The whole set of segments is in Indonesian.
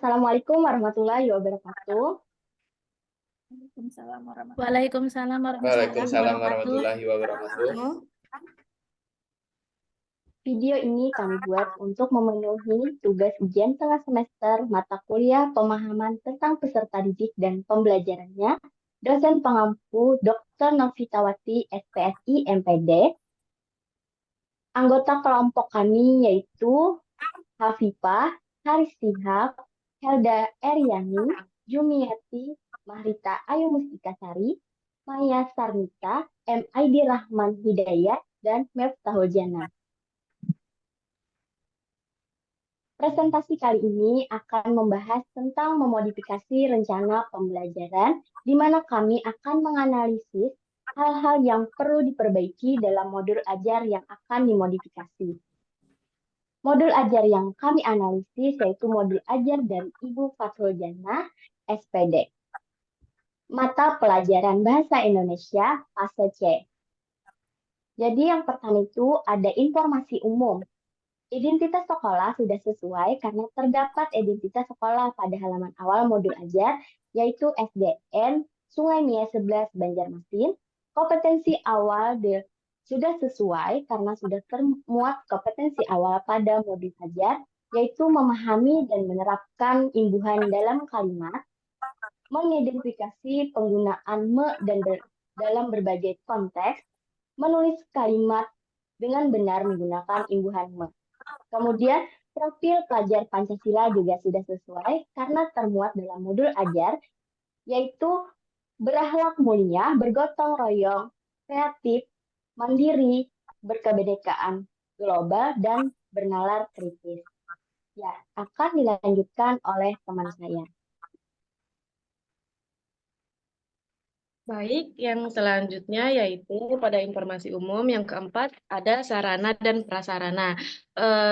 Assalamualaikum warahmatullahi wabarakatuh. Waalaikumsalam warahmatullahi Waalaikumsalam warahmatullahi Waalaikumsalam wabarakatuh. warahmatullahi wabarakatuh. wabarakatuh. Video ini kami buat untuk memenuhi tugas ujian tengah semester mata kuliah pemahaman tentang peserta didik dan pembelajarannya, dosen pengampu Dr. Novitawati SPSI MPD. Anggota kelompok kami yaitu Hafifah, Haris Sihab, Helda Eriani, Jumiati, Mahrita Ayu Mustikasari, Maya Sarnita, MID Rahman Hidayat, dan Miftahul Jannah. Presentasi kali ini akan membahas tentang memodifikasi rencana pembelajaran, di mana kami akan menganalisis hal-hal yang perlu diperbaiki dalam modul ajar yang akan dimodifikasi. Modul ajar yang kami analisis yaitu modul ajar dari Ibu Fathul Jannah, SPD. Mata pelajaran Bahasa Indonesia, fase C. Jadi yang pertama itu ada informasi umum. Identitas sekolah sudah sesuai karena terdapat identitas sekolah pada halaman awal modul ajar, yaitu SDN Sungai Mia 11 Banjarmasin. Kompetensi awal sudah sesuai karena sudah termuat kompetensi awal pada modul ajar, yaitu memahami dan menerapkan imbuhan dalam kalimat, mengidentifikasi penggunaan me dan dalam berbagai konteks, menulis kalimat dengan benar menggunakan imbuhan me. Kemudian, profil pelajar Pancasila juga sudah sesuai karena termuat dalam modul ajar, yaitu berakhlak mulia, bergotong royong, kreatif, mandiri, berkebinekaan global, dan bernalar kritis. Ya, akan dilanjutkan oleh teman saya. Baik, yang selanjutnya yaitu pada informasi umum yang keempat ada sarana dan prasarana.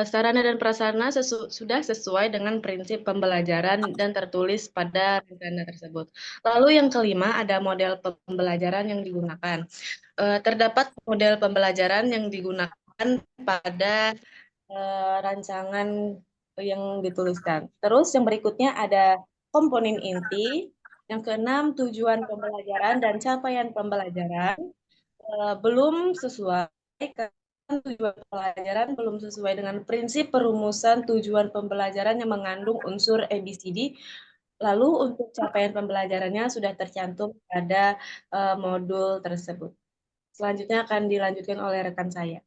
Sarana dan prasarana sudah sesuai dengan prinsip pembelajaran dan tertulis pada rencana tersebut. Lalu yang kelima ada model pembelajaran yang digunakan. Terdapat model pembelajaran yang digunakan pada rancangan yang dituliskan. Terus yang berikutnya ada komponen inti. Yang keenam, tujuan pembelajaran dan capaian pembelajaran belum sesuai karena tujuan pembelajaran belum sesuai dengan prinsip perumusan tujuan pembelajaran yang mengandung unsur ABCD. Lalu untuk capaian pembelajarannya sudah tercantum pada modul tersebut. Selanjutnya akan dilanjutkan oleh rekan saya.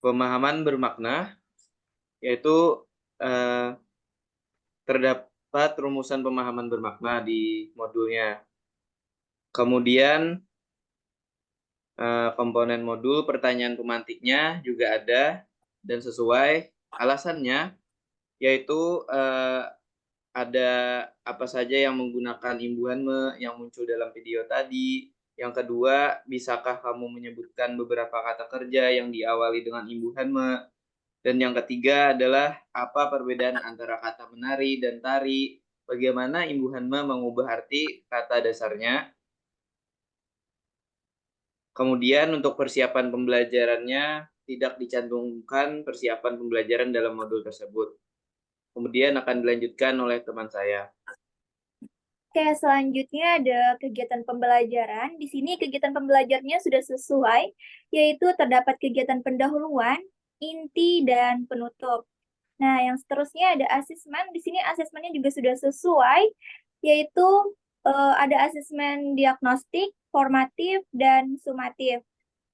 Pemahaman bermakna, yaitu terdapat rumusan pemahaman bermakna di modulnya. Kemudian komponen modul, pertanyaan pemantiknya juga ada dan sesuai. Alasannya, yaitu ada apa saja yang menggunakan imbuhan yang muncul dalam video tadi. Yang kedua, bisakah kamu menyebutkan beberapa kata kerja yang diawali dengan imbuhan me? Dan yang ketiga adalah apa perbedaan antara kata menari dan tari? Bagaimana imbuhan me mengubah arti kata dasarnya? Kemudian untuk persiapan pembelajarannya tidak dicantumkan persiapan pembelajaran dalam modul tersebut. Kemudian akan dilanjutkan oleh teman saya. Oke, selanjutnya ada kegiatan pembelajaran. Di sini kegiatan pembelajarannya sudah sesuai, yaitu terdapat kegiatan pendahuluan, inti, dan penutup. Nah, yang seterusnya ada asesmen. Di sini asesmennya juga sudah sesuai, yaitu ada asesmen diagnostik, formatif, dan sumatif.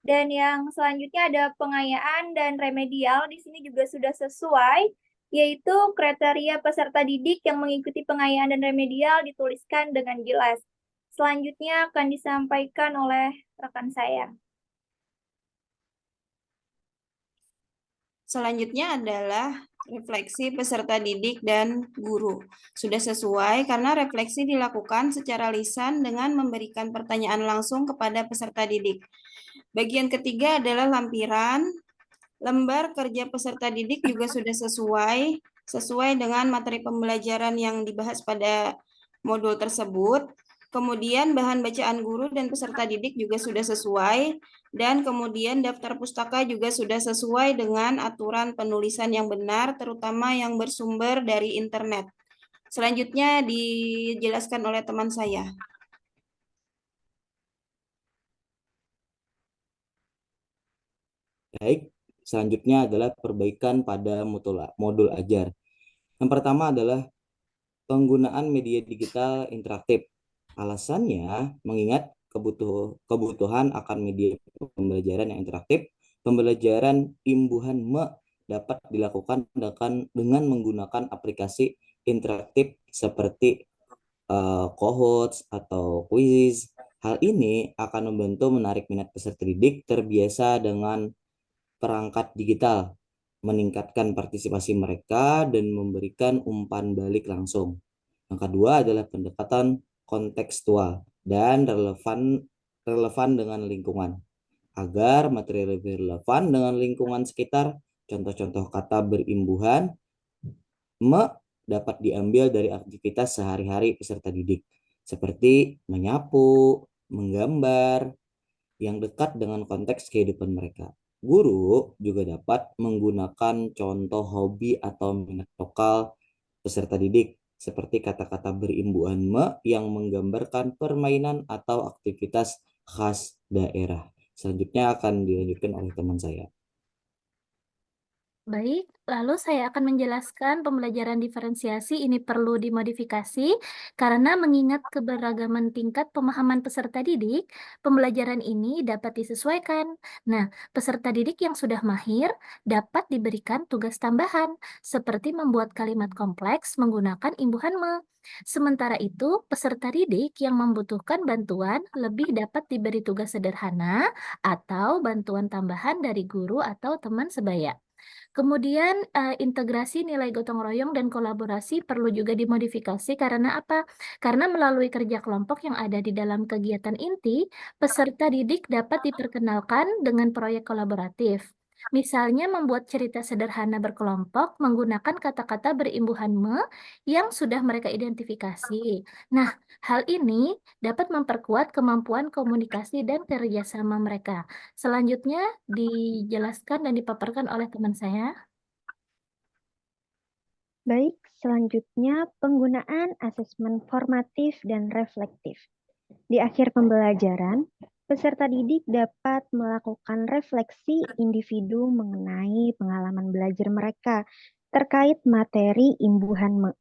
Dan yang selanjutnya ada pengayaan dan remedial. Di sini juga sudah sesuai, yaitu kriteria peserta didik yang mengikuti pengayaan dan remedial dituliskan dengan jelas. Selanjutnya akan disampaikan oleh rekan saya. Selanjutnya adalah refleksi peserta didik dan guru. Sudah sesuai karena refleksi dilakukan secara lisan dengan memberikan pertanyaan langsung kepada peserta didik. Bagian ketiga adalah lampiran. Lembar kerja peserta didik juga sudah sesuai dengan materi pembelajaran yang dibahas pada modul tersebut. Kemudian bahan bacaan guru dan peserta didik juga sudah sesuai, dan kemudian daftar pustaka juga sudah sesuai dengan aturan penulisan yang benar, terutama yang bersumber dari internet. Selanjutnya dijelaskan oleh teman saya. Baik, selanjutnya adalah perbaikan pada modul ajar. Yang pertama adalah penggunaan media digital interaktif. Alasannya, mengingat kebutuhan akan media pembelajaran yang interaktif, pembelajaran imbuhan dapat dilakukan dengan menggunakan aplikasi interaktif seperti Cohots atau quiz. Hal ini akan membantu menarik minat peserta didik terbiasa dengan perangkat digital, meningkatkan partisipasi mereka, dan memberikan umpan balik langsung. Yang kedua adalah pendekatan kontekstual dan relevan dengan lingkungan. Agar materi lebih relevan dengan lingkungan sekitar, contoh-contoh kata berimbuhan dapat diambil dari aktivitas sehari-hari peserta didik, seperti menyapu, menggambar, yang dekat dengan konteks kehidupan mereka. Guru juga dapat menggunakan contoh hobi atau minat lokal peserta didik, seperti kata-kata berimbuhan yang menggambarkan permainan atau aktivitas khas daerah. Selanjutnya akan dilanjutkan oleh teman saya. Baik, lalu saya akan menjelaskan pembelajaran diferensiasi ini perlu dimodifikasi karena mengingat keberagaman tingkat pemahaman peserta didik, pembelajaran ini dapat disesuaikan. Nah, peserta didik yang sudah mahir dapat diberikan tugas tambahan, seperti membuat kalimat kompleks menggunakan imbuhan me. Sementara itu, peserta didik yang membutuhkan bantuan lebih dapat diberi tugas sederhana atau bantuan tambahan dari guru atau teman sebaya. Kemudian integrasi nilai gotong royong dan kolaborasi perlu juga dimodifikasi karena apa? Karena melalui kerja kelompok yang ada di dalam kegiatan inti, peserta didik dapat diperkenalkan dengan proyek kolaboratif. Misalnya membuat cerita sederhana berkelompok menggunakan kata-kata berimbuhan me yang sudah mereka identifikasi. Nah, hal ini dapat memperkuat kemampuan komunikasi dan kerjasama mereka. Selanjutnya dijelaskan dan dipaparkan oleh teman saya. Baik, selanjutnya penggunaan asesmen formatif dan reflektif. Di akhir pembelajaran, peserta didik dapat melakukan refleksi individu mengenai pengalaman belajar mereka terkait materi imbuhan me.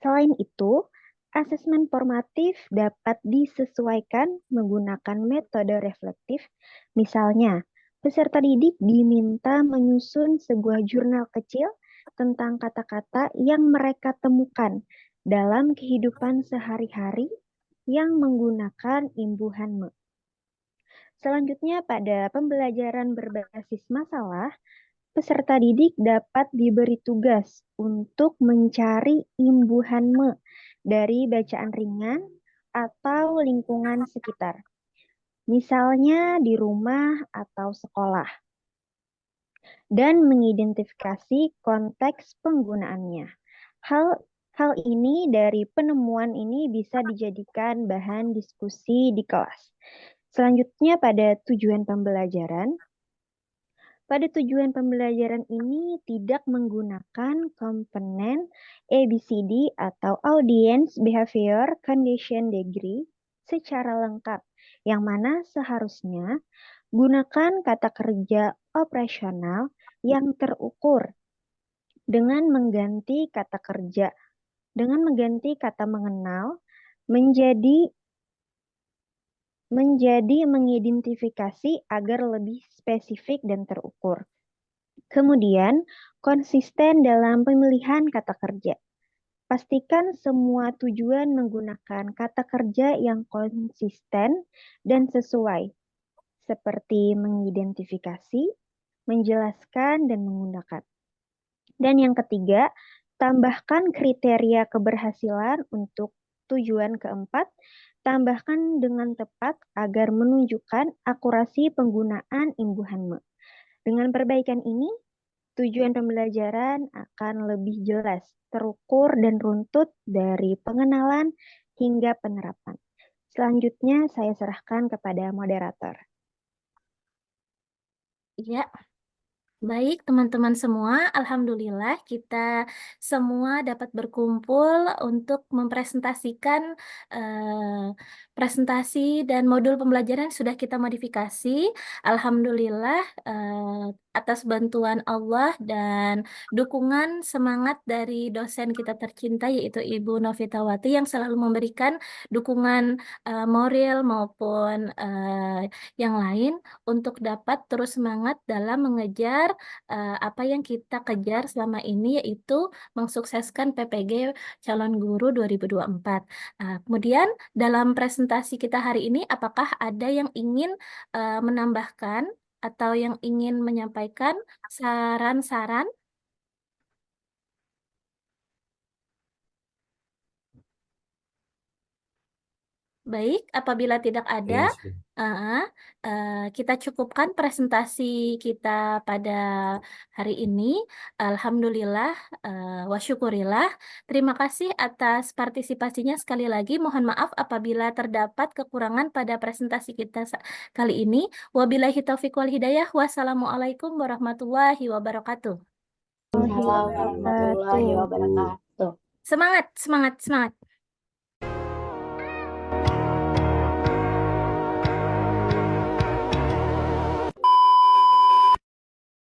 Selain itu, asesmen formatif dapat disesuaikan menggunakan metode reflektif. Misalnya, peserta didik diminta menyusun sebuah jurnal kecil tentang kata-kata yang mereka temukan dalam kehidupan sehari-hari yang menggunakan imbuhan me. Selanjutnya, pada pembelajaran berbasis masalah, peserta didik dapat diberi tugas untuk mencari imbuhan me dari bacaan ringan atau lingkungan sekitar, misalnya di rumah atau sekolah, dan mengidentifikasi konteks penggunaannya. Hal ini dari penemuan ini bisa dijadikan bahan diskusi di kelas. Selanjutnya pada tujuan pembelajaran. Pada tujuan pembelajaran ini tidak menggunakan komponen ABCD atau Audience Behavior Condition Degree secara lengkap, yang mana seharusnya gunakan kata kerja operasional yang terukur dengan mengganti kata kerja, dengan mengganti kata mengenal menjadi mengidentifikasi agar lebih spesifik dan terukur. Kemudian, konsisten dalam pemilihan kata kerja. Pastikan semua tujuan menggunakan kata kerja yang konsisten dan sesuai, seperti mengidentifikasi, menjelaskan, dan menggunakan. Dan yang ketiga, tambahkan kriteria keberhasilan untuk tujuan keempat. Tambahkan dengan tepat agar menunjukkan akurasi penggunaan imbuhan me. Dengan perbaikan ini, tujuan pembelajaran akan lebih jelas, terukur, dan runtut dari pengenalan hingga penerapan. Selanjutnya saya serahkan kepada moderator. Ya, baik teman-teman semua, alhamdulillah kita semua dapat berkumpul untuk mempresentasikan presentasi dan modul pembelajaran yang sudah kita modifikasi. Alhamdulillah atas bantuan Allah dan dukungan semangat dari dosen kita tercinta yaitu Ibu Novitawati yang selalu memberikan dukungan moral maupun yang lain untuk dapat terus semangat dalam mengejar apa yang kita kejar selama ini yaitu mensukseskan PPG calon guru 2024. Kemudian dalam presentasi kita hari ini apakah ada yang ingin menambahkan atau yang ingin menyampaikan saran-saran? Baik, apabila tidak ada, kita cukupkan presentasi kita pada hari ini. Alhamdulillah, wa syukurillah. Terima kasih atas partisipasinya sekali lagi. Mohon maaf apabila terdapat kekurangan pada presentasi kita kali ini. Wabillahi taufiq wal hidayah. Wassalamualaikum warahmatullahi wabarakatuh. Waalaikumsalam warahmatullahi wabarakatuh. Semangat, semangat, semangat.